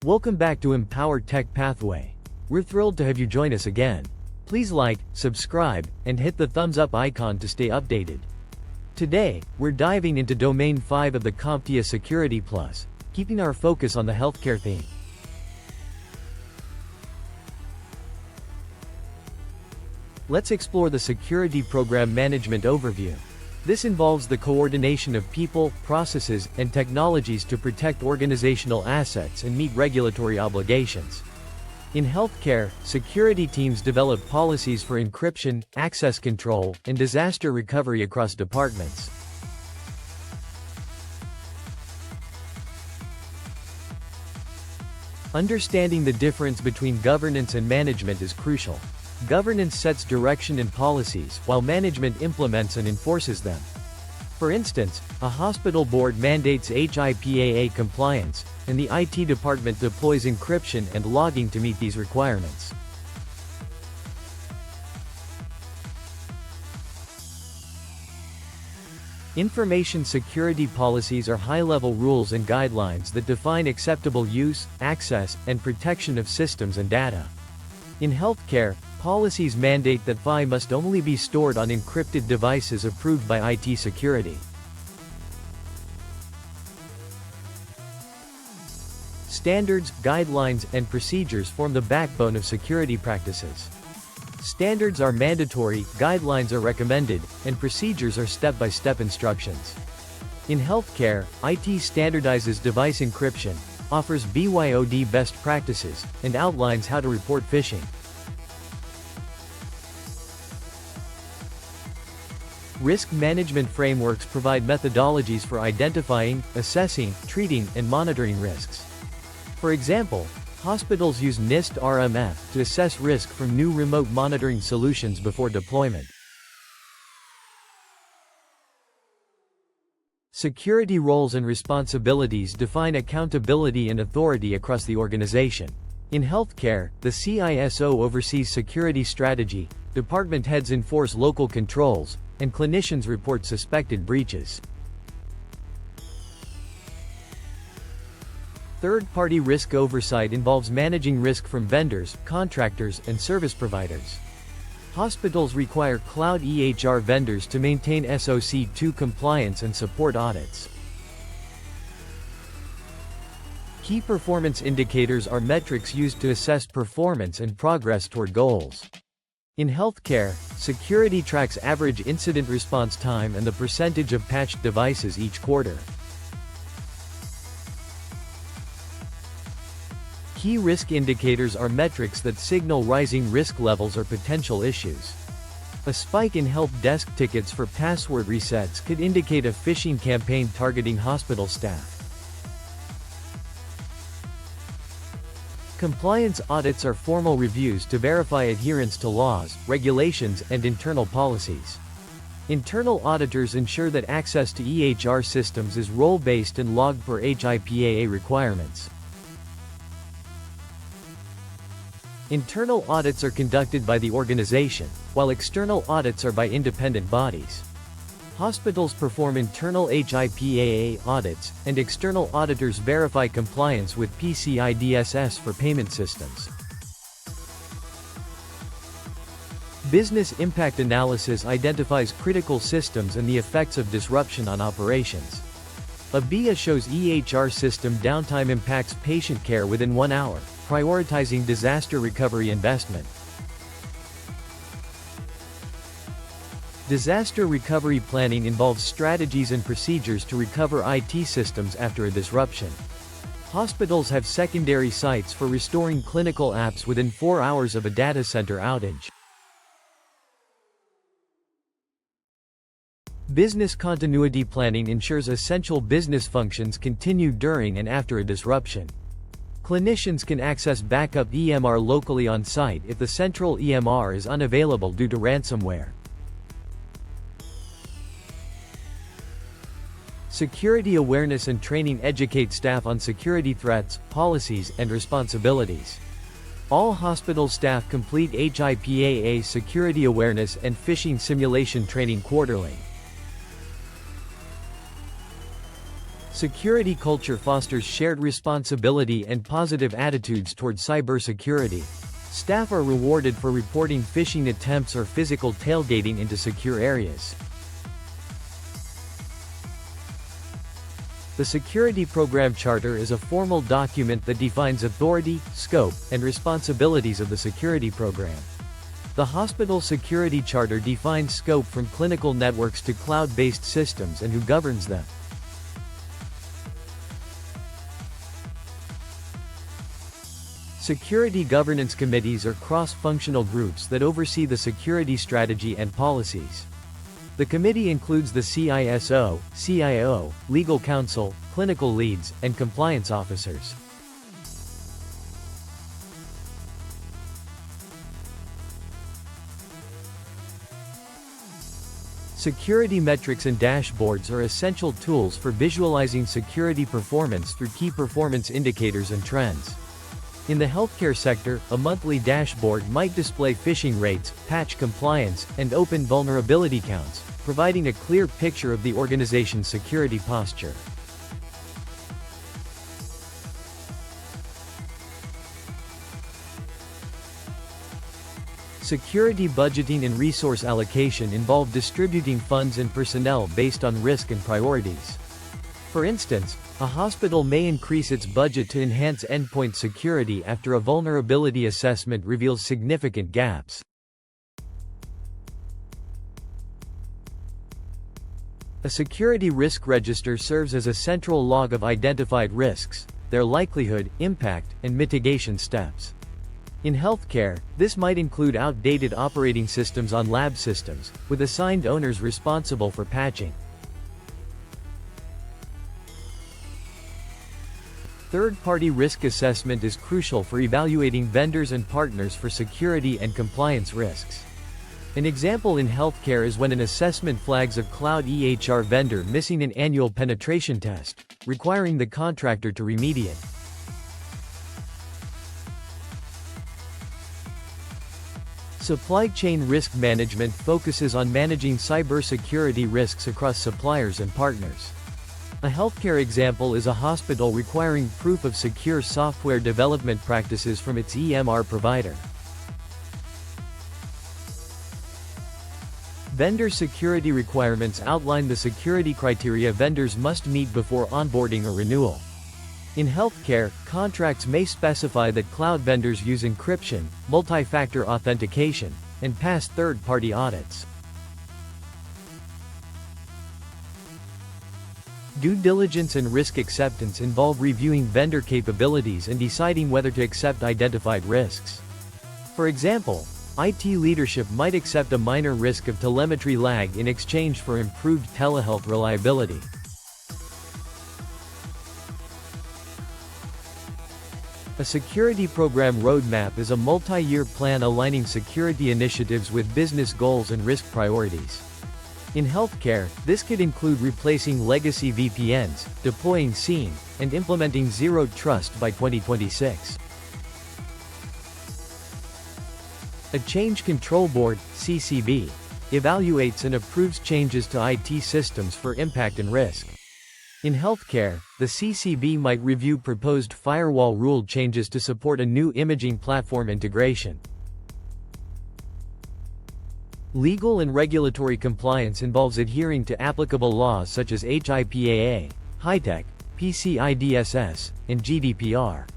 Welcome back to Empower Tech Pathway. We're thrilled to have you join us again. Please like, subscribe, and hit the thumbs up icon to stay updated. Today, we're diving into Domain 5 of the Comptia Security Plus, keeping our focus on the healthcare theme. Let's explore the Security Program Management overview. This involves the coordination of people, processes, and technologies to protect organizational assets and meet regulatory obligations. In healthcare, security teams develop policies for encryption, access control, and disaster recovery across departments. Understanding the difference between governance and management is crucial. Governance sets direction and policies, while management implements and enforces them. For instance, a hospital board mandates HIPAA compliance, and the IT department deploys encryption and logging to meet these requirements. Information security policies are high-level rules and guidelines that define acceptable use, access, and protection of systems and data. In healthcare, policies mandate that FI must only be stored on encrypted devices approved by IT security. Standards, guidelines, and procedures form the backbone of security practices. Standards are mandatory, guidelines are recommended, and procedures are step-by-step instructions. In healthcare, IT standardizes device encryption, offers BYOD best practices, and outlines how to report phishing. Risk management frameworks provide methodologies for identifying, assessing, treating, and monitoring risks. For example, hospitals use NIST RMF to assess risk from new remote monitoring solutions before deployment. Security roles and responsibilities define accountability and authority across the organization. In healthcare, the CISO oversees security strategy, department heads enforce local controls, and clinicians report suspected breaches. Third-party risk oversight involves managing risk from vendors, contractors, and service providers. Hospitals require cloud EHR vendors to maintain SOC 2 compliance and support audits. Key performance indicators are metrics used to assess performance and progress toward goals. In healthcare, security tracks average incident response time and the percentage of patched devices each quarter. Key risk indicators are metrics that signal rising risk levels or potential issues. A spike in help desk tickets for password resets could indicate a phishing campaign targeting hospital staff. Compliance audits are formal reviews to verify adherence to laws, regulations, and internal policies. Internal auditors ensure that access to EHR systems is role-based and logged per HIPAA requirements. Internal audits are conducted by the organization, while external audits are by independent bodies. Hospitals perform internal HIPAA audits, and external auditors verify compliance with PCI DSS for payment systems. Business impact analysis identifies critical systems and the effects of disruption on operations. A BIA shows EHR system downtime impacts patient care within 1 hour, prioritizing disaster recovery investment. Disaster recovery planning involves strategies and procedures to recover IT systems after a disruption. Hospitals have secondary sites for restoring clinical apps within 4 hours of a data center outage. Business continuity planning ensures essential business functions continue during and after a disruption. Clinicians can access backup EMR locally on site if the central EMR is unavailable due to ransomware. Security awareness and training educate staff on security threats, policies, and responsibilities. All hospital staff complete HIPAA security awareness and phishing simulation training quarterly. Security culture fosters shared responsibility and positive attitudes toward cybersecurity. Staff are rewarded for reporting phishing attempts or physical tailgating into secure areas. The Security Program Charter is a formal document that defines authority, scope, and responsibilities of the security program. The Hospital Security Charter defines scope from clinical networks to cloud-based systems and who governs them. Security governance committees are cross-functional groups that oversee the security strategy and policies. The committee includes the CISO, CIO, legal counsel, clinical leads, and compliance officers. Security metrics and dashboards are essential tools for visualizing security performance through key performance indicators and trends. In the healthcare sector, a monthly dashboard might display phishing rates, patch compliance, and open vulnerability counts, providing a clear picture of the organization's security posture. Security budgeting and resource allocation involve distributing funds and personnel based on risk and priorities. For instance, a hospital may increase its budget to enhance endpoint security after a vulnerability assessment reveals significant gaps. A security risk register serves as a central log of identified risks, their likelihood, impact, and mitigation steps. In healthcare, this might include outdated operating systems on lab systems, with assigned owners responsible for patching. Third-party risk assessment is crucial for evaluating vendors and partners for security and compliance risks. An example in healthcare is when an assessment flags a cloud EHR vendor missing an annual penetration test, requiring the contractor to remediate. Supply chain risk management focuses on managing cybersecurity risks across suppliers and partners. A healthcare example is a hospital requiring proof of secure software development practices from its EMR provider. Vendor security requirements outline the security criteria vendors must meet before onboarding or renewal. In healthcare, contracts may specify that cloud vendors use encryption, multi-factor authentication, and pass third-party audits. Due diligence and risk acceptance involve reviewing vendor capabilities and deciding whether to accept identified risks. For example, IT leadership might accept a minor risk of telemetry lag in exchange for improved telehealth reliability. A security program roadmap is a multi-year plan aligning security initiatives with business goals and risk priorities. In healthcare, this could include replacing legacy VPNs, deploying SIEM, and implementing Zero Trust by 2026. A Change Control Board, CCB, evaluates and approves changes to IT systems for impact and risk. In healthcare, the CCB might review proposed firewall rule changes to support a new imaging platform integration. Legal and regulatory compliance involves adhering to applicable laws such as HIPAA, HITECH, PCI-DSS, and GDPR.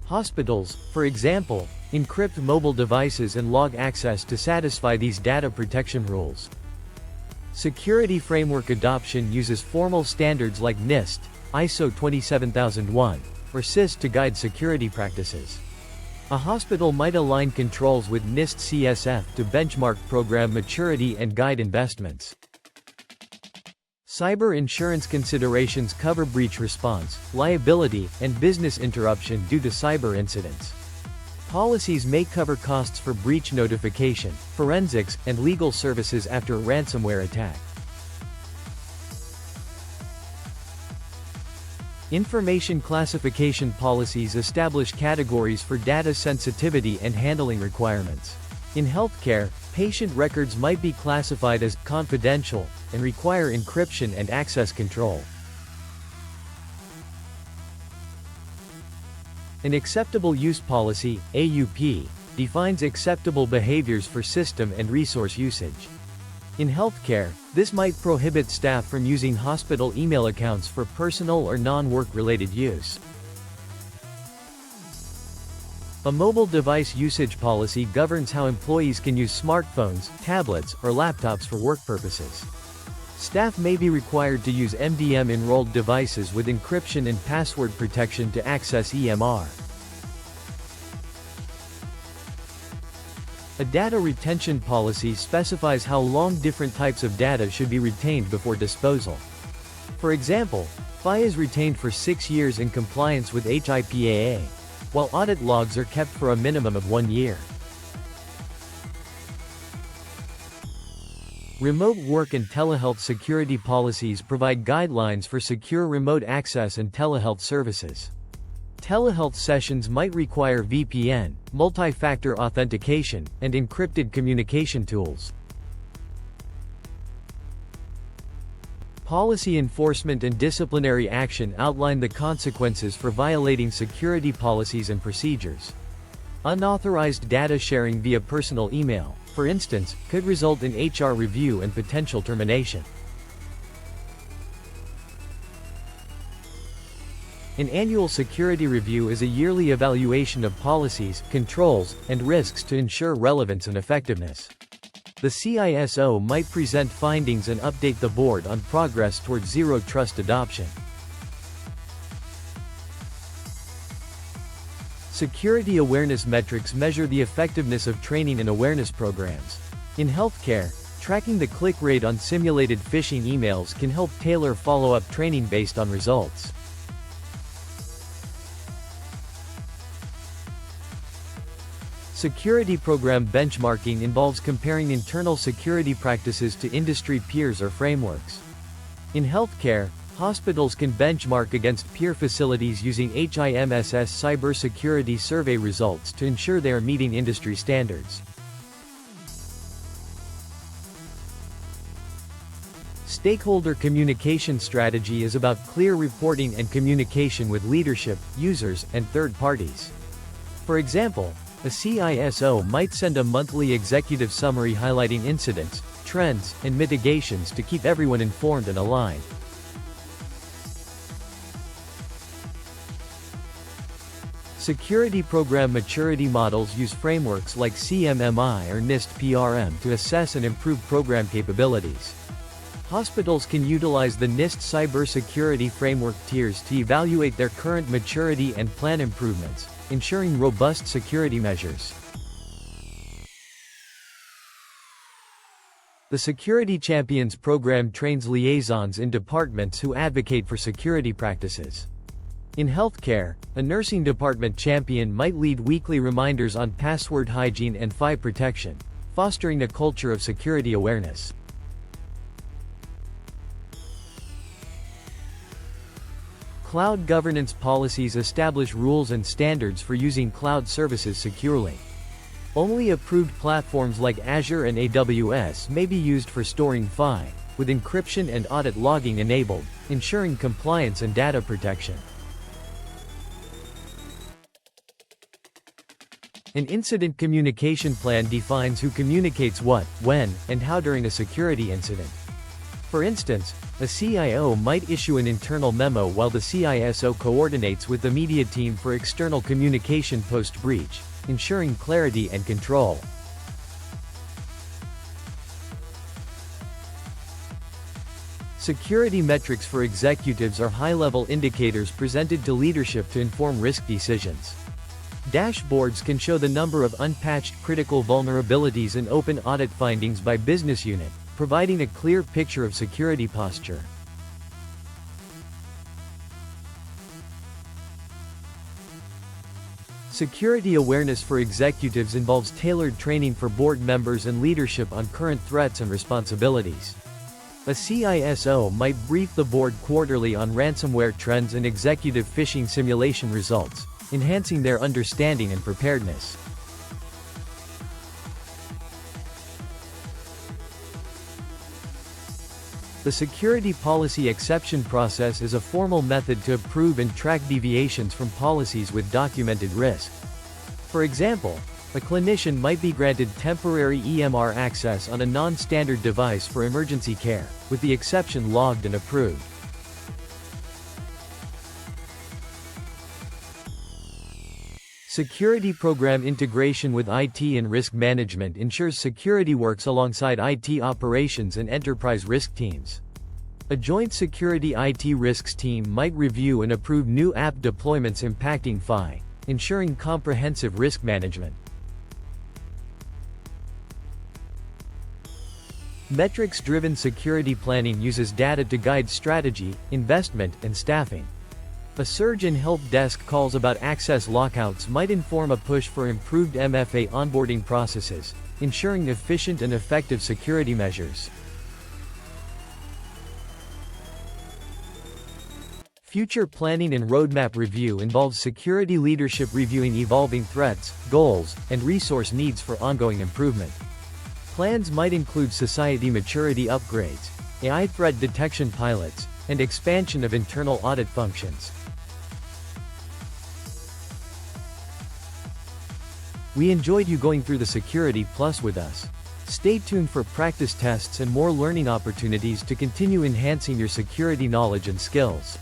Hospitals, for example, encrypt mobile devices and log access to satisfy these data protection rules. Security framework adoption uses formal standards like NIST, ISO 27001, or CIS to guide security practices. A hospital might align controls with NIST CSF to benchmark program maturity and guide investments. Cyber insurance considerations cover breach response, liability, and business interruption due to cyber incidents. Policies may cover costs for breach notification, forensics, and legal services after a ransomware attack. Information classification policies establish categories for data sensitivity and handling requirements. In healthcare, patient records might be classified as confidential and require encryption and access control. An acceptable use policy, AUP, defines acceptable behaviors for system and resource usage. In healthcare, this might prohibit staff from using hospital email accounts for personal or non-work-related use. A mobile device usage policy governs how employees can use smartphones, tablets, or laptops for work purposes. Staff may be required to use MDM-enrolled devices with encryption and password protection to access EMR. A data retention policy specifies how long different types of data should be retained before disposal. For example, FI is retained for 6 years in compliance with HIPAA, while audit logs are kept for a minimum of 1 year. Remote work and telehealth security policies provide guidelines for secure remote access and telehealth services. Telehealth sessions might require VPN, multi-factor authentication, and encrypted communication tools. Policy enforcement and disciplinary action outline the consequences for violating security policies and procedures. Unauthorized data sharing via personal email, for instance, could result in HR review and potential termination. An annual security review is a yearly evaluation of policies, controls, and risks to ensure relevance and effectiveness. The CISO might present findings and update the board on progress towards zero trust adoption. Security awareness metrics measure the effectiveness of training and awareness programs. In healthcare, tracking the click rate on simulated phishing emails can help tailor follow-up training based on results. Security program benchmarking involves comparing internal security practices to industry peers or frameworks. In healthcare, hospitals can benchmark against peer facilities using HIMSS cybersecurity survey results to ensure they are meeting industry standards. Stakeholder communication strategy is about clear reporting and communication with leadership, users, and third parties. For example, a CISO might send a monthly executive summary highlighting incidents, trends, and mitigations to keep everyone informed and aligned. Security program maturity models use frameworks like CMMI or NIST PRM to assess and improve program capabilities. Hospitals can utilize the NIST cybersecurity framework tiers to evaluate their current maturity and plan improvements, ensuring robust security measures. The Security Champions program trains liaisons in departments who advocate for security practices. In healthcare, a nursing department champion might lead weekly reminders on password hygiene and FI protection, fostering a culture of security awareness. Cloud governance policies establish rules and standards for using cloud services securely. Only approved platforms like Azure and AWS may be used for storing FI, with encryption and audit logging enabled, ensuring compliance and data protection. An incident communication plan defines who communicates what, when, and how during a security incident. For instance, a CIO might issue an internal memo while the CISO coordinates with the media team for external communication post-breach, ensuring clarity and control. Security metrics for executives are high-level indicators presented to leadership to inform risk decisions. Dashboards can show the number of unpatched critical vulnerabilities and open audit findings by business unit, providing a clear picture of security posture. Security awareness for executives involves tailored training for board members and leadership on current threats and responsibilities. A CISO might brief the board quarterly on ransomware trends and executive phishing simulation results, enhancing their understanding and preparedness. The security policy exception process is a formal method to approve and track deviations from policies with documented risk. For example, a clinician might be granted temporary EMR access on a non-standard device for emergency care, with the exception logged and approved. Security program integration with IT and risk management ensures security works alongside IT operations and enterprise risk teams. A joint security IT risks team might review and approve new app deployments impacting FI, ensuring comprehensive risk management. Metrics-driven security planning uses data to guide strategy, investment, and staffing. A surge in help desk calls about access lockouts might inform a push for improved MFA onboarding processes, ensuring efficient and effective security measures. Future planning and roadmap review involves security leadership reviewing evolving threats, goals, and resource needs for ongoing improvement. Plans might include society maturity upgrades, AI threat detection pilots, and expansion of internal audit functions. We enjoyed you going through the Security Plus with us. Stay tuned for practice tests and more learning opportunities to continue enhancing your security knowledge and skills.